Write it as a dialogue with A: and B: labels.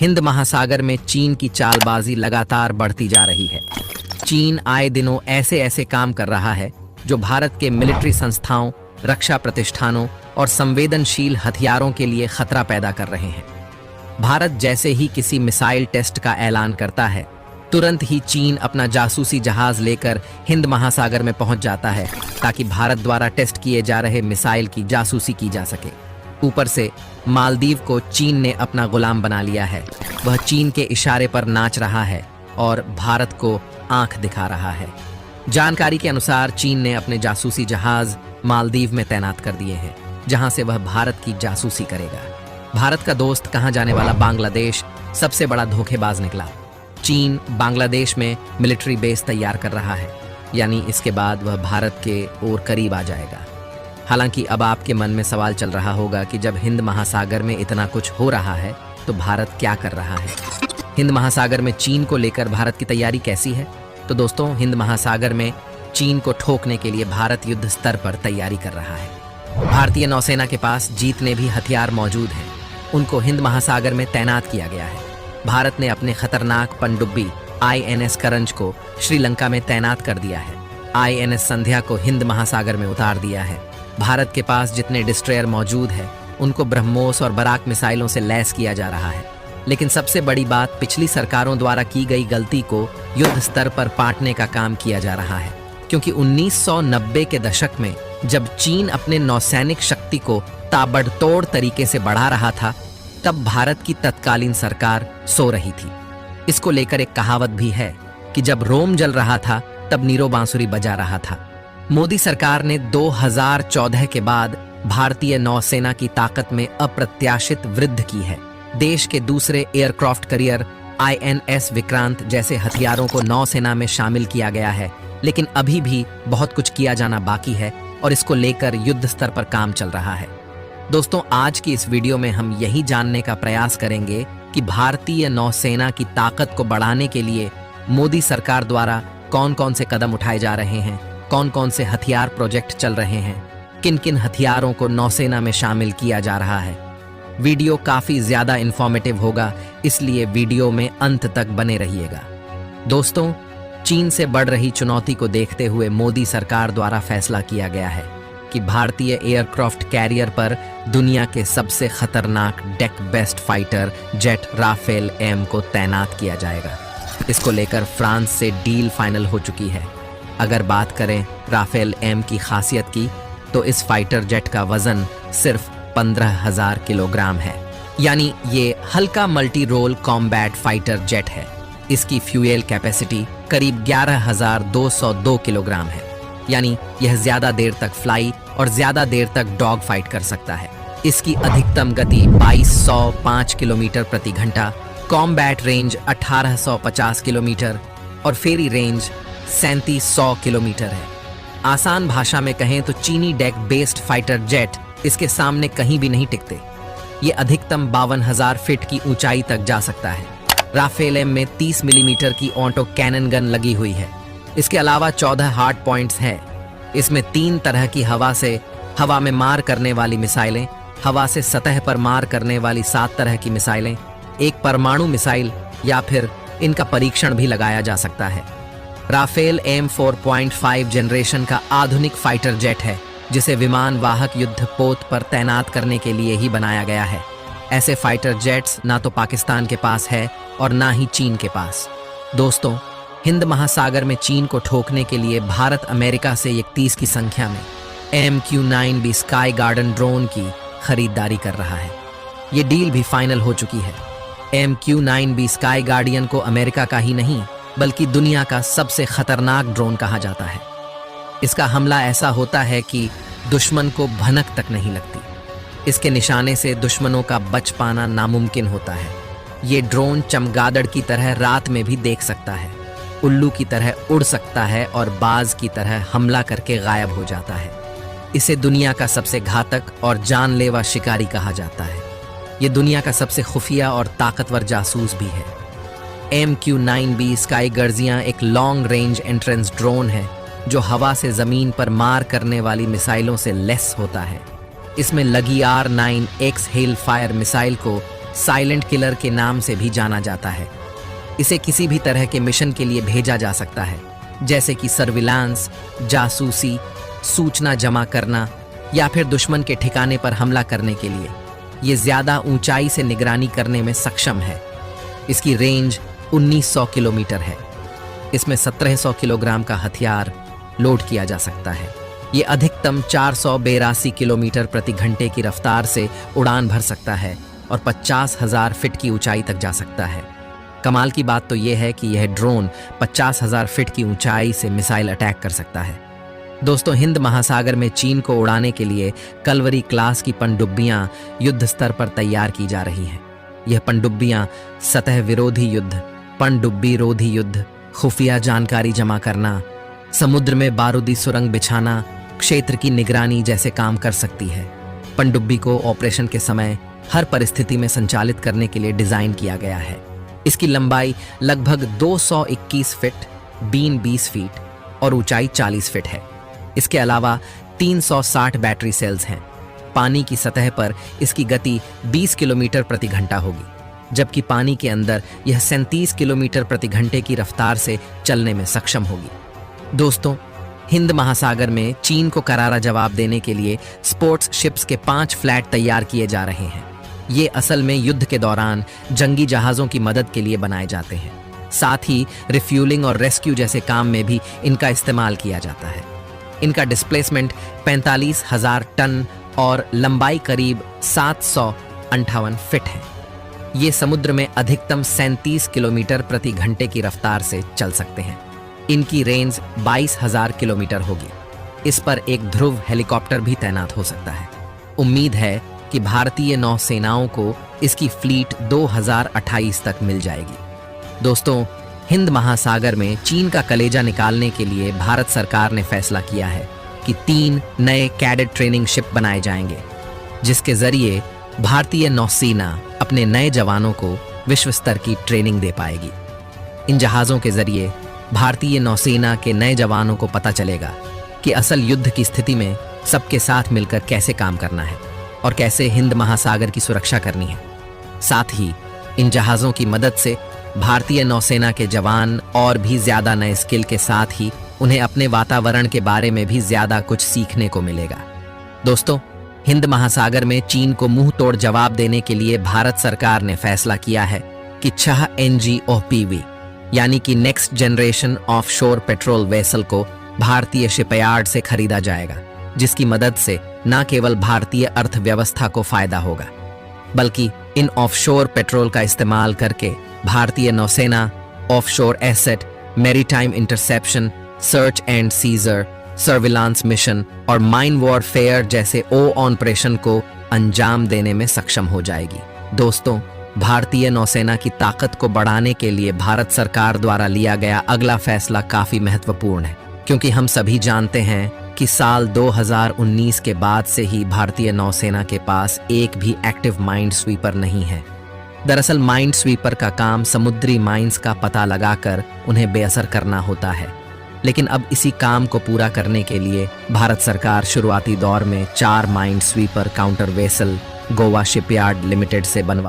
A: हिंद महासागर में चीन की चालबाजी लगातार बढ़ती जा रही है। चीन आए दिनों ऐसे ऐसे काम कर रहा है जो भारत के मिलिट्री संस्थाओं, रक्षा प्रतिष्ठानों और संवेदनशील हथियारों के लिए खतरा पैदा कर रहे हैं। भारत जैसे ही किसी मिसाइल टेस्ट का ऐलान करता है, तुरंत ही चीन अपना जासूसी जहाज लेकर हिंद महासागर में पहुंच जाता है ताकि भारत द्वारा टेस्ट किए जा रहे मिसाइल की जासूसी की जा सके। ऊपर से मालदीव को चीन ने अपना गुलाम बना लिया है। वह चीन के इशारे पर नाच रहा है और भारत को आंख दिखा रहा है। जानकारी के अनुसार चीन ने अपने जासूसी जहाज मालदीव में तैनात कर दिए हैं, जहां से वह भारत की जासूसी करेगा। भारत का दोस्त कहा जाने वाला बांग्लादेश सबसे बड़ा धोखेबाज निकला। चीन बांग्लादेश में मिलिट्री बेस तैयार कर रहा है, यानी इसके बाद वह भारत के और करीब आ जाएगा। हालांकि अब आपके मन में सवाल चल रहा होगा कि जब हिंद महासागर में इतना कुछ हो रहा है तो भारत क्या कर रहा है। हिंद महासागर में चीन को लेकर भारत की तैयारी कैसी है? तो दोस्तों, हिंद महासागर में चीन को ठोकने के लिए भारत युद्ध स्तर पर तैयारी कर रहा है। भारतीय नौसेना के पास जीतने भी हथियार मौजूद हैं। उनको हिंद महासागर में तैनात किया गया है। भारत ने अपने खतरनाक पनडुब्बी INS करंज को श्रीलंका में तैनात कर दिया है। INS संध्या को हिंद महासागर में उतार दिया है। भारत के पास जितने डिस्ट्रॉयर मौजूद है उनको ब्रह्मोस और बराक मिसाइलों से लैस किया जा रहा है। लेकिन सबसे बड़ी बात, पिछली सरकारों द्वारा की गई गलती को युद्ध स्तर पर पाटने का काम किया जा रहा है। क्योंकि 1990 के दशक में जब चीन अपने नौसैनिक शक्ति को ताबड़तोड़ तरीके से बढ़ा रहा था, तब भारत की तत्कालीन सरकार सो रही थी। इसको लेकर एक कहावत भी है कि जब रोम जल रहा था तब नीरो बांसुरी बजा रहा था। मोदी सरकार ने 2014 के बाद भारतीय नौसेना की ताकत में अप्रत्याशित वृद्धि की है। देश के दूसरे एयरक्राफ्ट करियर INS विक्रांत जैसे हथियारों को नौसेना में शामिल किया गया है, लेकिन अभी भी बहुत कुछ किया जाना बाकी है और इसको लेकर युद्ध स्तर पर काम चल रहा है। दोस्तों, आज की इस वीडियो में हम यही जानने का प्रयास करेंगे कि भारतीय नौसेना की ताकत को बढ़ाने के लिए मोदी सरकार द्वारा कौन कौन से कदम उठाए जा रहे हैं, कौन कौन से हथियार प्रोजेक्ट चल रहे हैं, किन किन हथियारों को नौसेना में शामिल किया जा रहा है। वीडियो काफी ज्यादा इंफॉर्मेटिव होगा, इसलिए वीडियो में अंत तक बने रहिएगा। दोस्तों, चीन से बढ़ रही चुनौती को देखते हुए मोदी सरकार द्वारा फैसला किया गया है कि भारतीय एयरक्राफ्ट कैरियर पर दुनिया के सबसे खतरनाक deck based fighter jet Rafale M को तैनात किया जाएगा। इसको लेकर फ्रांस से डील फाइनल हो चुकी है। अगर बात करें राफेल M की खासियत की, तो इस फाइटर जेट का वजन सिर्फ 15,000 किलोग्राम है, यानी ये हल्का multi role combat fighter jet है। इसकी फ्यूल कैपेसिटी करीब 11,202 किलोग्राम है, यानी यह ज्यादा देर तक फ्लाई और ज्यादा देर तक डॉग फाइट कर सकता है। इसकी अधिकतम गति 2205 किलोमीटर प्रति घंटा, कॉम्बैट रेंज 1850 किलोमीटर और फेरी रेंज 3700 किलोमीटर है। आसान भाषा में कहें तो चीनी डेक बेस्ड फाइटर जेट इसके सामने कहीं भी नहीं टिकते। ये अधिकतम 52,000 फीट की ऊंचाई तक जा सकता है। राफेल M में 30 मिलीमीटर की ऑटो कैनन गन लगी हुई है। इसके अलावा 14 हार्ड पॉइंट्स हैं। इसमें 3 तरह की हवा में मार करने वाली मिसाइलें, हवा से सतह पर मार करने वाली 7 तरह की मिसाइलें, एक परमाणु मिसाइल या फिर इनका परीक्षण भी लगाया जा सकता है। राफेल M 4.5 जनरेशन का आधुनिक फाइटर जेट है, जिसे विमान वाहक युद्ध पोत पर तैनात करने के लिए ही बनाया गया है। ऐसे फाइटर जेट्स ना तो पाकिस्तान के पास है और ना ही चीन के पास। दोस्तों, हिंद महासागर में चीन को ठोकने के लिए भारत अमेरिका से 31 की संख्या में MQ-9B स्काई गार्डन ड्रोन की खरीदारी कर रहा है। ये डील भी फाइनल हो चुकी है। MQ-9B स्काई गार्डियन को अमेरिका का ही नहीं बल्कि दुनिया का सबसे खतरनाक ड्रोन कहा जाता है। इसका हमला ऐसा होता है कि दुश्मन को भनक तक नहीं लगती। इसके निशाने से दुश्मनों का बच पाना नामुमकिन होता है। ये ड्रोन चमगादड़ की तरह रात में भी देख सकता है, उल्लू की तरह उड़ सकता है और बाज की तरह हमला करके गायब हो जाता है। इसे दुनिया का सबसे घातक और जानलेवा शिकारी कहा जाता है। ये दुनिया का सबसे खुफिया और ताकतवर जासूस भी है। MQ-9B स्काई गर्जियां एक लॉन्ग रेंज एंट्रेंस ड्रोन है जो हवा से जमीन पर मार करने वाली मिसाइलों से लेस होता है। इसमें लगी R9X हेल फायर मिसाइल को साइलेंट किलर के नाम से भी जाना जाता है। इसे किसी भी तरह के मिशन के लिए भेजा जा सकता है, जैसे कि सर्विलांस, जासूसी, सूचना जमा करना या फिर दुश्मन के ठिकाने पर हमला करने के लिए। ये ज्यादा ऊंचाई से निगरानी करने में सक्षम है। इसकी रेंज 1900 किलोमीटर है। इसमें 1700 किलोग्राम का हथियार लोड किया जा सकता है। ये अधिकतम 482 किलोमीटर प्रति घंटे की रफ्तार से उड़ान भर सकता है और 50,000 फीट की ऊंचाई तक जा सकता है। कमाल की बात तो यह है कि यह ड्रोन 50,000 फीट की ऊंचाई से मिसाइल अटैक कर सकता है। दोस्तों, हिंद महासागर में चीन को उड़ाने के लिए कलवरी क्लास की पनडुब्बियां युद्ध स्तर पर तैयार की जा रही हैं। यह पनडुब्बियां सतह विरोधी युद्ध, पनडुब्बी रोधी युद्ध, खुफिया जानकारी जमा करना, समुद्र में बारूदी सुरंग बिछाना, क्षेत्र की निगरानी जैसे काम कर सकती है। पनडुब्बी को ऑपरेशन के समय हर परिस्थिति में संचालित करने के लिए डिजाइन किया गया है। इसकी लंबाई लगभग 221 फीट, बीन 20 फीट और ऊंचाई 40 फीट है। इसके अलावा 360 बैटरी सेल्स हैं। पानी की सतह पर इसकी गति 20 किलोमीटर प्रति घंटा होगी, जबकि पानी के अंदर यह 37 किलोमीटर प्रति घंटे की रफ्तार से चलने में सक्षम होगी। दोस्तों, हिंद महासागर में चीन को करारा जवाब देने के लिए स्पोर्ट्स शिप्स के 5 फ्लैट तैयार किए जा रहे हैं। ये असल में युद्ध के दौरान जंगी जहाजों की मदद के लिए बनाए जाते हैं। साथ ही रिफ्यूलिंग और रेस्क्यू जैसे काम में भी इनका इस्तेमाल किया जाता है। इनका डिस्प्लेसमेंट 45,000 टन और लंबाई करीब 758 फीट है। ये समुद्र में अधिकतम 37 किलोमीटर प्रति घंटे की रफ्तार से चल सकते हैं। इनकी रेंज 22,000 किलोमीटर होगी। इस पर एक ध्रुव हेलीकॉप्टर भी तैनात हो सकता है। उम्मीद है कि भारतीय नौसेनाओं को इसकी फ्लीट 2028 तक मिल जाएगी। दोस्तों, हिंद महासागर में चीन का कलेजा निकालने के लिए भारत सरकार ने फैसला किया है कि 3 नए कैडेट ट्रेनिंग शिप बनाए जाएंगे, जिसके जरिए भारतीय नौसेना अपने नए जवानों को विश्व स्तर की ट्रेनिंग दे पाएगी। इन जहाजों के जरिए भारतीय नौसेना के नए जवानों को पता चलेगा कि असल युद्ध की स्थिति में सबके साथ मिलकर कैसे काम करना है और कैसे हिंद महासागर की सुरक्षा करनी है। साथ ही इन जहाजों की मदद से भारतीय नौसेना के जवान और भी ज्यादा नए स्किल के साथ ही उन्हें अपने वातावरण के बारे में भी ज्यादा कुछ सीखने को मिलेगा। दोस्तों, हिंद महासागर में चीन को मुंह तोड़ जवाब देने के लिए भारत सरकार ने फैसला किया है कि 6 NGOPV यानी कि next generation offshore patrol vessel को भारतीय शिपयार्ड से खरीदा जाएगा, जिसकी मदद से न केवल भारतीय अर्थव्यवस्था को फायदा होगा, बल्कि इन ऑफशोर पेट्रोल का इस्तेमाल करके भारतीय नौसेना offshore asset, maritime interception, search and seizure, surveillance mission और माइन वॉरफेयर जैसे ऑपरेशन को अंजाम देने में सक्षम हो जाएगी। दोस्तों, भारतीय नौसेना की ताकत को बढ़ाने के लिए भारत सरकार द्वारा लिया गया अगला फैसला काफी महत्वपूर्ण है, क्योंकि हम सभी जानते हैं कि साल 2019 के बाद से ही भारतीय नौसेना के पास एक भी एक्टिव माइंड स्वीपर नहीं है। दरअसल माइंड स्वीपर का काम समुद्री माइंस का पता लगाकर उन्हें बेअसर करना होता है, लेकिन अब इसी काम को पूरा करने के लिए भारत सरकार शुरुआती दौर में 4 mind sweeper counter vessel Goa shipyard limited से बनवा